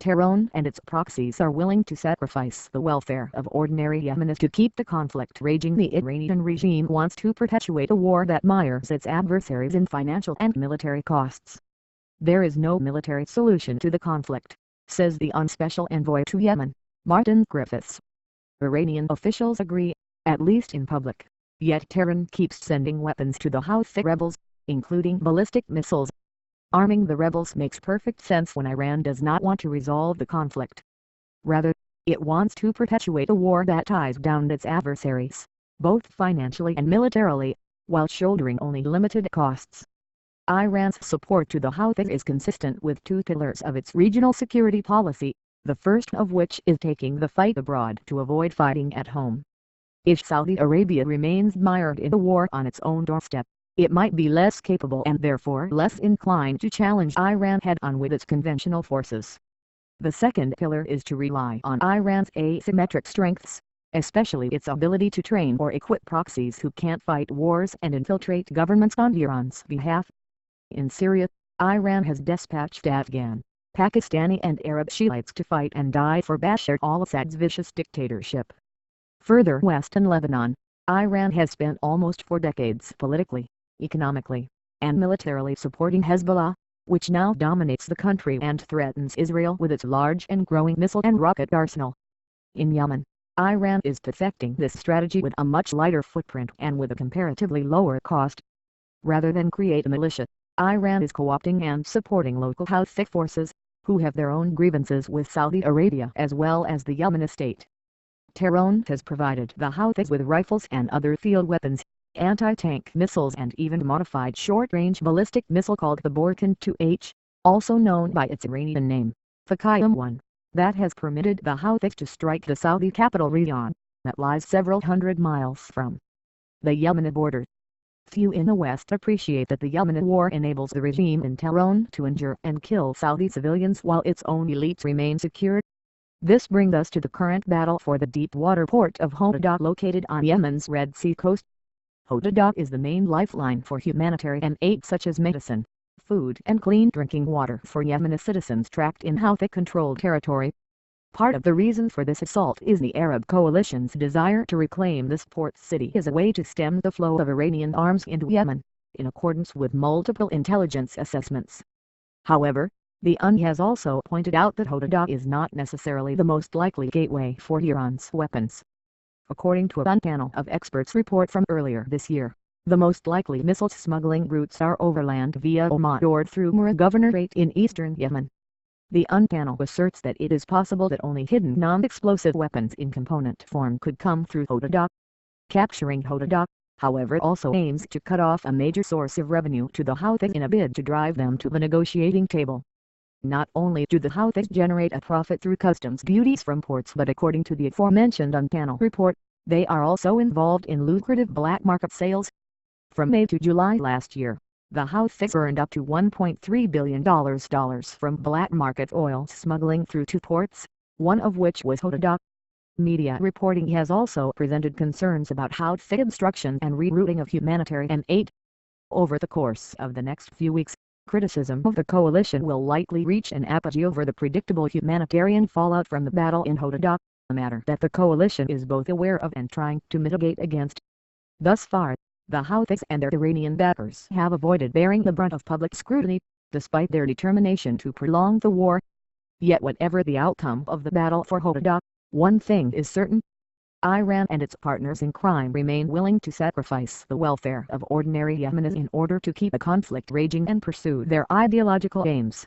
Tehran and its proxies are willing to sacrifice the welfare of ordinary Yemenis to keep the conflict raging. The Iranian regime wants to perpetuate a war that mires its adversaries in financial and military costs. There is no military solution to the conflict, says the unspecial envoy to Yemen, Martin Griffiths. Iranian officials agree, at least in public, yet Tehran keeps sending weapons to the Houthi rebels, including ballistic missiles. Arming the rebels makes perfect sense when Iran does not want to resolve the conflict. Rather, it wants to perpetuate a war that ties down its adversaries, both financially and militarily, while shouldering only limited costs. Iran's support to the Houthis is consistent with two pillars of its regional security policy, the first of which is taking the fight abroad to avoid fighting at home. If Saudi Arabia remains mired in the war on its own doorstep, it might be less capable and therefore less inclined to challenge Iran head-on with its conventional forces. The second pillar is to rely on Iran's asymmetric strengths, especially its ability to train or equip proxies who can't fight wars and infiltrate governments on Iran's behalf. In Syria, Iran has dispatched Afghan, Pakistani and Arab Shiites to fight and die for Bashar al-Assad's vicious dictatorship. Further west in Lebanon, Iran has spent almost 4 decades politically, economically, and militarily supporting Hezbollah, which now dominates the country and threatens Israel with its large and growing missile and rocket arsenal. In Yemen, Iran is perfecting this strategy with a much lighter footprint and with a comparatively lower cost. Rather than create a militia, Iran is co-opting and supporting local Houthi forces, who have their own grievances with Saudi Arabia as well as the Yemeni state. Tehran has provided the Houthis with rifles and other field weapons, anti-tank missiles and even modified short-range ballistic missile called the Burkan 2H, also known by its Iranian name, Fakayam-1, that has permitted the Houthis to strike the Saudi capital Riyadh, that lies several hundred miles from the Yemeni border. Few in the West appreciate that the Yemeni war enables the regime in Tehran to injure and kill Saudi civilians while its own elites remain secure. This brings us to the current battle for the deep-water port of Hodeidah located on Yemen's Red Sea coast. Hodeidah is the main lifeline for humanitarian aid such as medicine, food and clean drinking water for Yemeni citizens trapped in Houthi-controlled territory. Part of the reason for this assault is the Arab coalition's desire to reclaim this port city as a way to stem the flow of Iranian arms into Yemen, in accordance with multiple intelligence assessments. However, the UN has also pointed out that Hodeidah is not necessarily the most likely gateway for Iran's weapons. According to a panel of experts report from earlier this year, the most likely missile smuggling routes are overland via Oman or through Murrah Governorate in eastern Yemen. The UN panel asserts that it is possible that only hidden non-explosive weapons in component form could come through Hodeidah. Capturing Hodeidah, however, also aims to cut off a major source of revenue to the Houthis in a bid to drive them to the negotiating table. Not only do the Houthis generate a profit through customs duties from ports, but according to the aforementioned UN panel report, they are also involved in lucrative black market sales. From May to July last year, the Houthis earned up to $1.3 billion from black market oil smuggling through 2 ports, one of which was Hodeidah. Media reporting has also presented concerns about Houthi obstruction and rerouting of humanitarian aid. Over the course of the next few weeks, criticism of the coalition will likely reach an apogee over the predictable humanitarian fallout from the battle in Hodeidah, a matter that the coalition is both aware of and trying to mitigate against. Thus far, the Houthis and their Iranian backers have avoided bearing the brunt of public scrutiny, despite their determination to prolong the war. Yet whatever the outcome of the battle for Hodeidah, one thing is certain: Iran and its partners in crime remain willing to sacrifice the welfare of ordinary Yemenis in order to keep the conflict raging and pursue their ideological aims.